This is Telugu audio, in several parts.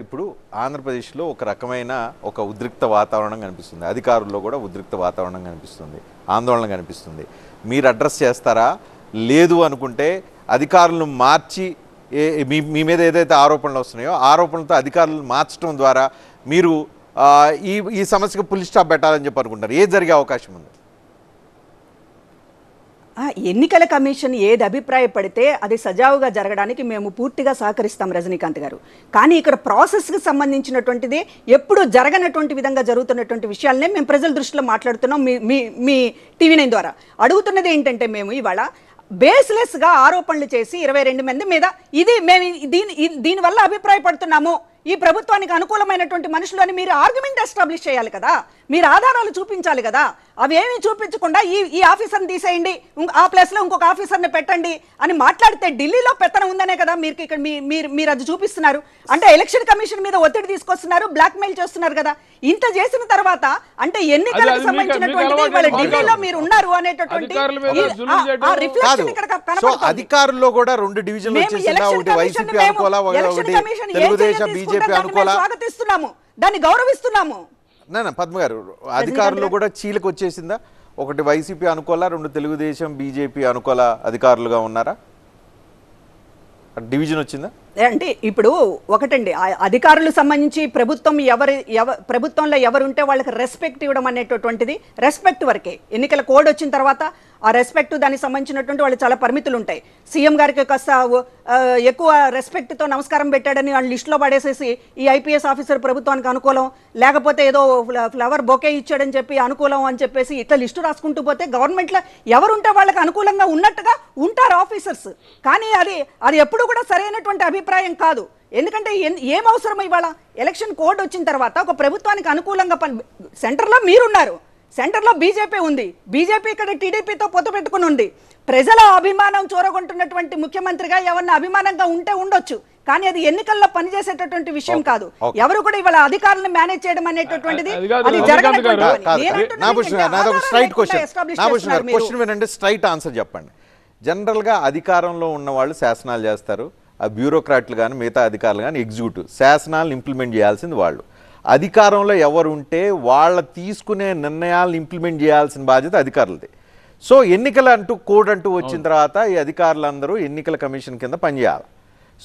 ఇప్పుడు ఆంధ్రప్రదేశ్లో ఒక రకమైన ఒక ఉద్రిక్త వాతావరణం కనిపిస్తుంది. అధికారుల్లో కూడా ఉద్రిక్త వాతావరణం కనిపిస్తుంది, ఆందోళన కనిపిస్తుంది. మీరు అడ్రస్ చేస్తారా? లేదు అనుకుంటే అధికారులను మార్చి మీ మీద ఏదైతే ఆరోపణలు వస్తున్నాయో ఆరోపణలతో అధికారులను మార్చడం ద్వారా మీరు ఈ సమస్యకు ఫుల్ స్టాప్ పెట్టాలని చెప్పి అనుకుంటారు. ఏది జరిగే అవకాశం ఉంది? ఎన్నికల కమిషన్ ఏది అభిప్రాయపడితే అది సజావుగా జరగడానికి మేము పూర్తిగా సహకరిస్తాం రజనీకాంత్ గారు. కానీ ఇక్కడ ప్రాసెస్కి సంబంధించినటువంటిది ఎప్పుడు జరగనటువంటి విధంగా జరుగుతున్నటువంటి విషయాలనే మేము ప్రజల దృష్టిలో మాట్లాడుతున్నాం. మీ టీవీ9 ద్వారా అడుగుతున్నది ఏంటంటే, మేము ఇవాళ బేస్లెస్గా ఆరోపణలు చేసి 22 మంది మీద మేము దీనివల్ల అభిప్రాయపడుతున్నాము, ఈ ప్రభుత్వానికి అనుకూలమైనటువంటి మనుషులు అని మీరు ఆర్గ్యుమెంట్ ఎస్టాబ్లిష్ చేయాలి కదా, మీరు ఆధారాలు చూపించాలి కదా. అవేమీ చూపించకుండా ఈ ఆఫీసర్ని తీసేయండి, ఆ ప్లేస్లో ఇంకొక ఆఫీసర్ని పెట్టండి అని మాట్లాడితే ఢిల్లీలో పెత్తనం ఉందనే కదా మీరు ఇక్కడ మీరు అది చూపిస్తున్నారు. అంటే ఎలక్షన్ కమిషన్ మీద ఒత్తిడి తీసుకొస్తున్నారు, బ్లాక్మెయిల్ చేస్తున్నారు కదా. ఇంత చేసిన తర్వాత అంటే ఎన్నికలకు సంబంధించినటువంటి ఇవాళ ఢిల్లీలో మీరు ఉన్నారు అనేటటువంటి రిఫ్లెక్షన్ ఇక్కడ కనపడుతుంది. అధికారుల్లో కూడా 2 డివిజన్లు వచ్చేసిందా? ఒకటి వైసీపీ అనుకోవాలా, ఒకటి తెలుగుదేశం బీజేపీ అనుకోవాలా? స్వాగతిస్తున్నాము, దాన్ని గౌరవిస్తున్నాము. పద్మ గారు, అధికారులు కూడా చీలకు వచ్చేసిందా? ఒకటి వైసీపీ అనుకోవాలా, 2 తెలుగుదేశం బీజేపీ అనుకోవాలా అధికారులుగా ఉన్నారా? డివిజన్ వచ్చిందా? అంటే ఇప్పుడు ఒకటండి, అధికారులకు సంబంధించి ప్రభుత్వంలో ఎవరుంటే వాళ్ళకి రెస్పెక్ట్ ఇవ్వడం అనేటటువంటిది రెస్పెక్ట్ వరకే. ఎన్నికల కోడ్ వచ్చిన తర్వాత ఆ రెస్పెక్ట్ దానికి సంబంధించినటువంటి వాళ్ళు చాలా పరిమితులు ఉంటాయి. సీఎం గారికి కాస్త ఎక్కువ రెస్పెక్ట్తో నమస్కారం పెట్టాడని వాళ్ళు లిస్టులో పడేసేసి ఈ ఐపీఎస్ ఆఫీసర్ ప్రభుత్వానికి అనుకూలం, లేకపోతే ఏదో ఫ్లవర్ బొకే ఇచ్చాడని చెప్పి అనుకూలం అని చెప్పేసి ఇట్లా లిస్టు రాసుకుంటూ పోతే గవర్నమెంట్లో ఎవరుంటే వాళ్ళకి అనుకూలంగా ఉన్నట్టుగా ఉంటారు ఆఫీసర్స్. కానీ అది ఎప్పుడు కూడా సరైనటువంటి అభిప్రాయం కాదు. ఎందుకంటే ఏం అవసరం ఇవాళ ఎలక్షన్ కోడ్ వచ్చిన తర్వాత ఒక ప్రభుత్వానికి అనుకూలంగా సెంటర్లో మీరున్నారు, సెంటర్లో బీజేపీ ఉంది, బీజేపీ ఇక్కడ టీడీపీతో పొత్తు పెట్టుకుని ఉంది. ప్రజల అభిమానం చూరగొంటున్నటువంటి ముఖ్యమంత్రిగా ఎవరన్నా అభిమానంగా ఉంటే ఉండొచ్చు, కానీ అది ఎన్నికల్లో పనిచేసేటటువంటి విషయం కాదు. ఎవరు కూడా ఇవాళ అధికారులను మేనేజ్ చేయడం అనేటటువంటిది అది జరగనటువంటి. స్ట్రైట్ ఆన్సర్ చెప్పండి. జనరల్గా అధికారంలో ఉన్న వాళ్ళు శాసనాలు చేస్తారు, ఆ బ్యూరోక్రాట్లు కానీ మిగతా అధికారులు కానీ ఎగ్జిక్యూటివ్ శాసనాలను ఇంప్లిమెంట్ చేయాల్సింది వాళ్ళు. అధికారంలో ఎవరు ఉంటే వాళ్ళ తీసుకునే నిర్ణయాలను ఇంప్లిమెంట్ చేయాల్సిన బాధ్యత అధికారులది. సో ఎన్నికలు అంటూ కోడ్ అంటూ వచ్చిన తర్వాత ఈ అధికారులందరూ ఎన్నికల కమిషన్ కింద పనిచేయాలి.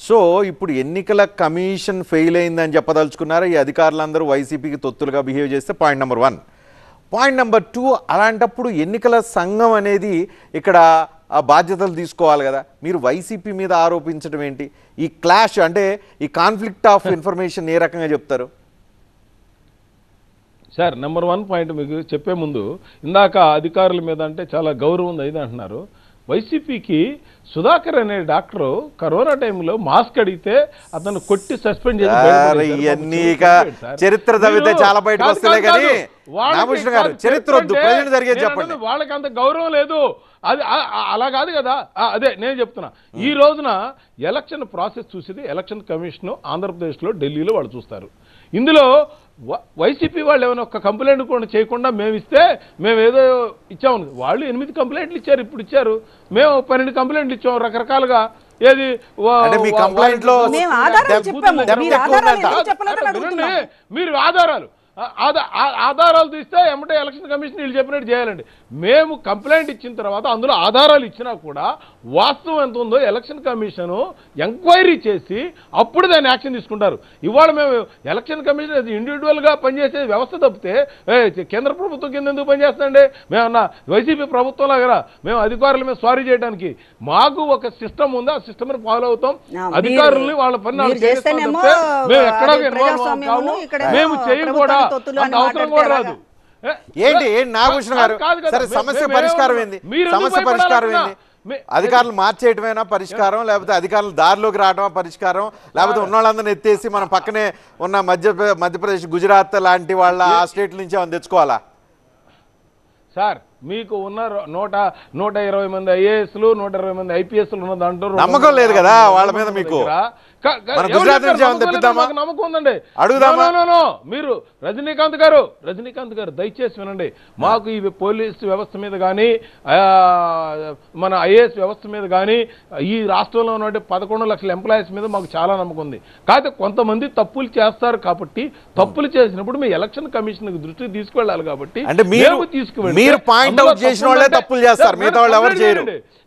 సో ఇప్పుడు ఎన్నికల కమిషన్ ఫెయిల్ అయిందని చెప్పదలుచుకున్నారా ఈ అధికారులందరూ వైసీపీకి తొత్తులుగా బిహేవ్ చేస్తే? Point number 1. పాయింట్ నెంబర్ 2, అలాంటప్పుడు ఎన్నికల సంఘం అనేది ఇక్కడ ఆ బాధ్యతలు తీసుకోవాలి కదా. మీరు వైసీపీ మీద ఆరోపించడం ఏంటి? ఈ క్లాష్ అంటే ఈ కాన్ఫ్లిక్ట్ ఆఫ్ ఇన్ఫర్మేషన్ ఏ రకంగా చెప్తారు సార్? నెంబర్ 1 పాయింట్ మీకు చెప్పే ముందు, ఇందాక అధికారుల మీద అంటే చాలా గౌరవం ఉంది ఇది అంటున్నారు. వైసీపీకి సుధాకర్ అనే డాక్టరు కరోనా టైంలో మాస్క్ అడిగితే అతను కొట్టి సస్పెండ్ చేసి చరిత్ర తవ్వితే చాలా బయటకు వస్తలే కానీ చరిత్ర వద్దు, ప్రజలు జరిగేది చెప్పండి. వాళ్ళకి అంత గౌరవం లేదు. అది అలా కాదు కదా. అదే నేను చెప్తున్నా, ఈ రోజున ఎలక్షన్ ప్రాసెస్ చూసేది ఎలక్షన్ కమిషన్ ఆంధ్రప్రదేశ్లో, ఢిల్లీలో వాళ్ళు చూస్తారు. ఇందులో వైసీపీ వాళ్ళు ఏమైనా ఒక కంప్లైంట్ కూడా చేయకుండా మేము ఇస్తే మేము ఏదో ఇచ్చాము. వాళ్ళు 8 కంప్లైంట్లు ఇచ్చారు, ఇప్పుడు ఇచ్చారు. మేము 12 కంప్లైంట్లు ఇచ్చాము రకరకాలుగా. ఏది మీరు ఆధారాలు తీస్తే ఏమంటే ఎలక్షన్ కమిషన్ వీళ్ళు చెప్పినట్టు చేయాలండి. మేము కంప్లైంట్ ఇచ్చిన తర్వాత అందులో ఆధారాలు ఇచ్చినా కూడా వాస్తవం ఎంత ఉందో ఎలక్షన్ కమిషన్ ఎంక్వైరీ చేసి అప్పుడు దాన్ని యాక్షన్ తీసుకుంటారు. ఇవాళ మేము ఎలక్షన్ కమిషన్ ఇండివిజువల్గా పనిచేసే వ్యవస్థ తప్పితే కేంద్ర ప్రభుత్వం కింద ఎందుకు పనిచేస్తుందండి? మేమన్నా వైసీపీ ప్రభుత్వంలో కదా మేము అధికారుల మీద స్వారీ చేయడానికి. మాకు ఒక సిస్టమ్ ఉంది, ఆ సిస్టమ్ ఫాలో అవుతాం. అధికారులని వాళ్ళ పని మేము ఎక్కడా మేము చేయం కూడా అవసరం కూడా రాదు. ఏంటి నాగభూషణ్ గారు, సరే సమస్య పరిష్కారం ఏంది? సమస్య పరిష్కారం ఏంది? అధికారులు మార్చేయటమేనా పరిష్కారం, లేకపోతే అధికారులు దారిలోకి రావడమా పరిష్కారం, లేకపోతే ఉన్న వాళ్ళందరినీ ఎత్తేసి మన పక్కనే ఉన్న మధ్యప్రదేశ్, గుజరాత్ లాంటి వాళ్ళ ఆ స్టేట్ నుంచి ఏమైనా తెచ్చుకోవాలా? సార్ మీకు ఉన్న 120 మంది ఐఏఎస్లు, 120 మంది ఐపీఎస్లు ఉన్న దాంట్లో నమ్మకం లేదు కదా వాళ్ళ మీద మీకు. మన గుజరాత్ నుంచి ఏమైనా తెప్పిద్దామా? నమ్మకం ఉందండి. అడుగుదామా? మీరు రజనీకాంత్ గారు దయచేసి వినండి. మాకు ఈ పోలీస్ వ్యవస్థ మీద కానీ మన ఐఏఎస్ వ్యవస్థ మీద కానీ ఈ రాష్ట్రంలో ఉన్న 11 లక్షల ఎంప్లాయీస్ మీద మాకు చాలా నమ్మకం ఉంది. కాకపోతే కొంతమంది తప్పులు చేస్తారు కాబట్టి తప్పులు చేసినప్పుడు మీ ఎలక్షన్ కమిషన్ దృష్టికి తీసుకువెళ్ళాలి కాబట్టి అంటే మీరు పాయింట్ అవుట్ చేసిన వాళ్ళే తప్పులు చేస్తారు, మిగతా వాళ్ళు ఎవరు చేయరు,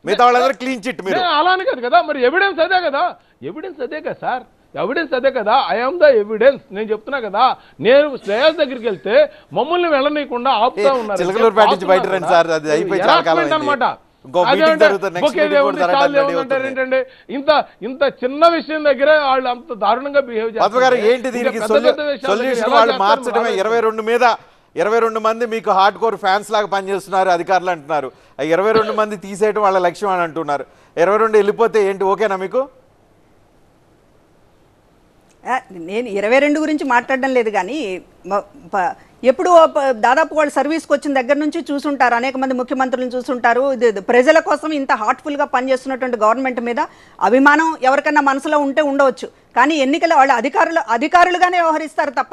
మిగతా వాళ్ళందరూ క్లీన్ చిట్. మీరు అలానే కాదు కదా, మరి ఎవిడెన్స్ అదే కదా సార్, ఎవిడెన్స్ అదే కదా. I'm the evidence. నేను చెప్తున్నా కదా, నేను శ్రేయస్ దగ్గరికి వెళ్తే మమ్మల్ని వెళ్ళనీయకుండా ఆపుతా ఉన్నారు. చిలకలూరుపేట నుంచి బయట రండి సార్, అది అయిపోయి చాలా కాలం అయింది. అనమాట. ఏంటంటే ఇంత చిన్న విషయం దగ్గర వాళ్ళు అంత దారుణంగా బిహేవ్ చేస్తారు. ఏంటి దీనికి సొల్యూషన్? వాళ్ళు మార్చడమే. 22 మంది మీకు హార్డ్ కోర్ ఫ్యాన్స్ లాగా పనిచేస్తున్నారు అధికారులు అంటున్నారు. 22 మంది తీసేయడం వాళ్ళ లక్ష్యం అని అంటున్నారు. 22 వెళ్ళిపోతే ఏంటి, ఓకేనా మీకు? నేను 22 గురించి మాట్లాడడం లేదు, కానీ ఎప్పుడు దాదాపు వాళ్ళు సర్వీస్కి వచ్చిన దగ్గర నుంచి చూసుంటారు, అనేక మంది ముఖ్యమంత్రులను చూసుంటారు. ప్రజల కోసం ఇంత హార్ట్ఫుల్గా పనిచేస్తున్నటువంటి గవర్నమెంట్ మీద అభిమానం ఎవరికన్నా మనసులో ఉంటే ఉండవచ్చు, కానీ ఎన్నికల వాళ్ళు అధికారులుగానే వ్యవహరిస్తారు తప్ప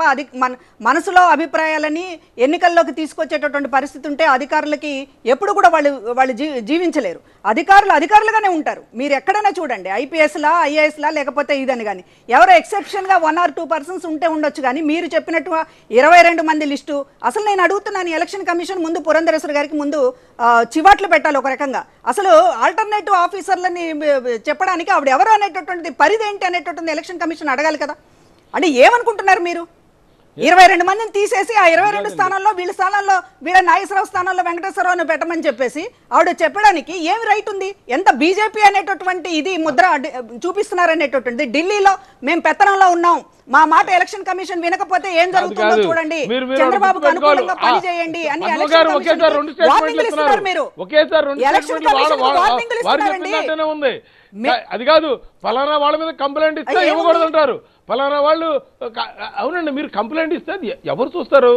మనసులో అభిప్రాయాలని ఎన్నికల్లోకి తీసుకొచ్చేటటువంటి పరిస్థితి ఉంటే అధికారులకి ఎప్పుడు కూడా వాళ్ళు జీవించలేరు. అధికారులుగానే ఉంటారు. మీరు ఎక్కడైనా చూడండి, ఐపీఎస్లా ఐఏఎస్లా లేకపోతే ఇదని, కానీ ఎవరో ఎక్సెప్షన్గా 1 or 2 persons ఉంటే ఉండొచ్చు, కానీ మీరు చెప్పినట్టుగా 22 మంది లిస్టు అసలు నేను అడుగుతున్నాను. ఎలక్షన్ కమిషన్ ముందు పురంధరేశ్వరి గారికి ముందు చివాట్లు పెట్టాలి ఒక రకంగా. అసలు ఆల్టర్నేటివ్ ఆఫీసర్లని చెప్పడానికి ఆవిడ ఎవరు అనేటటువంటిది పరిధేంటి అనేటటువంటి ఎలక్షన్ కమిషన్ అడగాలి కదా. అంటే ఏమనుకుంటున్నారు మీరు? 22 మందిని తీసేసి ఆ 22 స్థానాల్లో వీళ్ళ నాగేశ్వరరావు స్థానంలో వెంకటేశ్వరరావును పెట్టమని చెప్పేసి ఆవిడ చెప్పడానికి ఏమి రైట్ ఉంది? ఎంత బీజేపీ అనేటటువంటి ఇది ముద్ర చూపిస్తున్నారు అనేటటువంటి. ఢిల్లీలో మేము పెత్తనంలో ఉన్నాం, మా మాట ఎలక్షన్ కమిషన్ వినకపోతే ఏం జరుగుతుందో చూడండి, చంద్రబాబుకు అనుకూలంగా పని చేయండి అని వార్నింగ్లు ఇస్తున్నారు. మీరు ఎలక్షన్ కమిషన్ వార్నింగ్లు ఇస్తున్నారండి. అది కాదు, ఫలానా వాళ్ళ మీద కంప్లైంట్ ఇస్తే ఇవ్వకూడదు అంటారు. ఫలానా వాళ్ళు అవునండి, మీరు కంప్లైంట్ ఇస్తే ఎవరు చూస్తారు?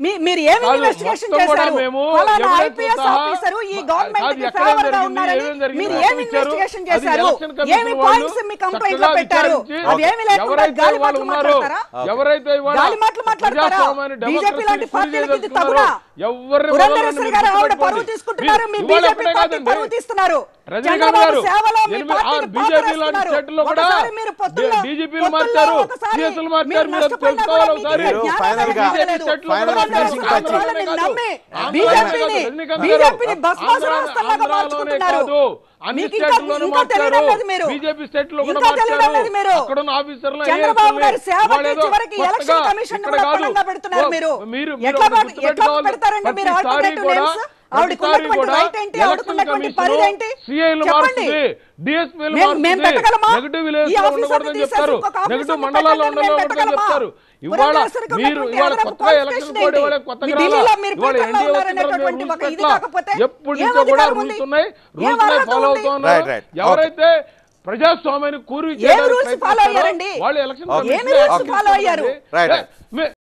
మేము మీరు ఏమి ఇన్వెస్టిగేషన్ చేశారు? ఫలానా ఐపీఎస్ ఆఫీసర్ ఈ గవర్నమెంట్ కి ఫేవర్ గా ఉన్నారని మీరు ఏమి ఇన్వెస్టిగేషన్ చేశారు? ఏమి పాయింట్స్ మీ కంప్లైంట్ లో పెట్టారు? అవేమి లేకుండా గాలి మాటలు మాట్లాడతారా? గాలి మాటలు మాట్లాడతారా? బీజేపీ లాంటి పార్టీలకి ఇది తగునా? పురంధరేశ్వరి గారు ఆవిడ పరువు తీసుకుంటున్నారు, మీ బీజేపీ పార్టీ పరువు తీస్తున్నారు. చంద్రబాబు సేవలో మీ పార్టీని పాతరేస్తున్నారు. ఒకసారి మీరు పొత్తుల్లో ఒకసారి మీరు నష్టపోయినా కూడా మీకు జ్ఞానం కలగలేదు. వాళ్ళని నమ్మి బీజేపీని భస్మాసురవస్థలాగా మార్చుకుంటున్నారు. చంద్రబాబు గారి సేవకి చివరికి ఎలక్షన్ కమిషన్ కూడా పరంగా పెడుతున్నారు. మీరు ఎట్లా పెడతారండి? మీరు ఆల్టర్నేటివ్ నేమ్స్ ఆవిడకున్నటువంటి రైట్ ఏంటి? ఆవిడకున్నటువంటి పరిధి ఏంటి? చెప్పండి. మేము పెట్టగలమా? ఈ ఆఫీసర్ని తీసేసి ఇంకొక ఆఫీసర్ని పెట్టండి, మేము పెట్టగలమా? ఢిల్లీలో మీరు పీఠంలో ఉన్నారనేటటువంటి ఒక ఇది కాకపోతే ఏం అధికారం ఉంది? ఏం అర్హత ఉంది? ఎవరైతే ప్రజాస్వామ్యాన్ని కూరి ఏం రూల్స్ ఫాలో అయ్యారండి? వాళ్ళు ఎలక్షన్ ఏమి రూల్స్ ఫాలో అయ్యారు?